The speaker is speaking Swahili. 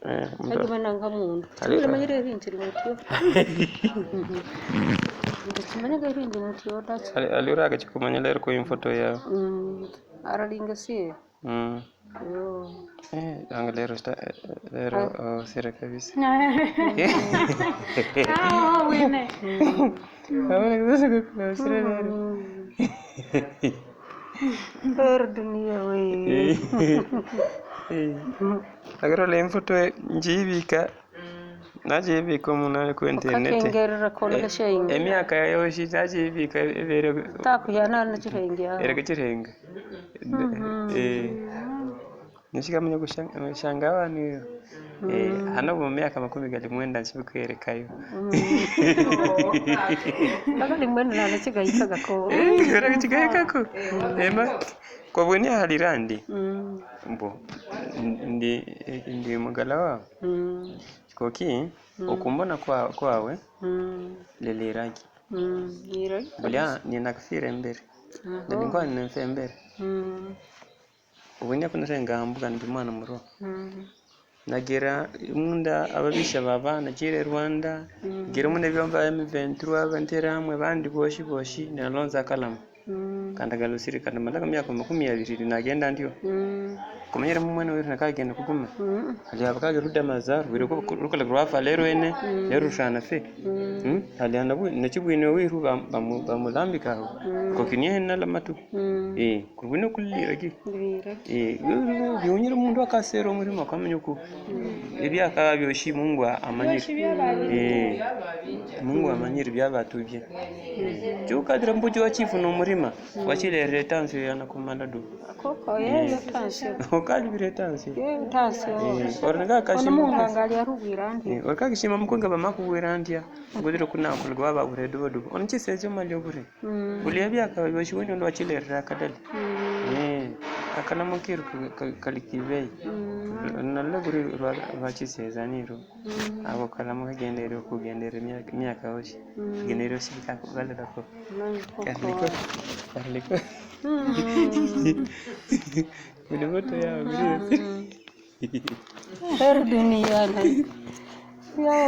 Ayo mananga muntu. Alira manyire hinchiri mutyo. Ndikimanya gahinje mutyo dachi. Alira akachikumanya lero ko imfoto ya. Aralinga si. Yo. Anga lero sira kabisa. Wene. Awala kabisa kwa sira lero. Dunia we. Agora le imfoto njibika. Najibika umunani ku internet. Kakengerera kono gashenga. Emyaka yoshi najibika ebere. Takuyana na chirenga. Erega chirenga. Nishikamanya gushanga abantu hano mu myaka 10 nshibikwerekayo. Bagali mwene na chigayika gako. Erega chigayika ko. Kwa bweni halirandi. Mbo ndi mugalawa. Koki okumbona kwawe leliragi. Liragi. Blia ninakufira mbere. Ndingwa ninfe mbere. Ubunye kunarenga mbuga ndi mwana muro. Nagira imunda ababisha baba nakire Rwanda. Gira munde byomba M23 abantera hamwe bandi boshi nalonza kalamu. Kandagalosiri kandi mandaga myaka 20 nagenda ndiyo. Kumanyira mumwana weru nakagenda kuguma. Ali abakaga ruda mazaru wiro rukola grafa lero ene lero shana fe. Ali anabu nakibwine weru bamulambika ho. Kokinye na lamatu. Kubune kuliragi. Byonyira mundu akasero murimo kamanyuko. Ebyaka byoshi Mungu amanyira. Mungu amanyira byabatubye. Cyukadira mbujo wachifu no murima wachilere tansi yana kumanda du. Koko yeyo tansi. Okali bire tansi. Yeyo tansi. Oranga kashima. Mungu angali arubwirandi. Orkagishima mukonga bamakuwirandia. Ngudiro kuna kulgwa ba buredo. Onchisezo mali obure. Buliyabya akabashi wino ndo wachilere akadali. Akana mukiru kalikibei. Nalaguri bachisezaniro. Abo kalamu kagendero kugendere myaka yoshi. Gendero sika kugalera ko. Karliko. Kuna moto ya. Dunia. Yo.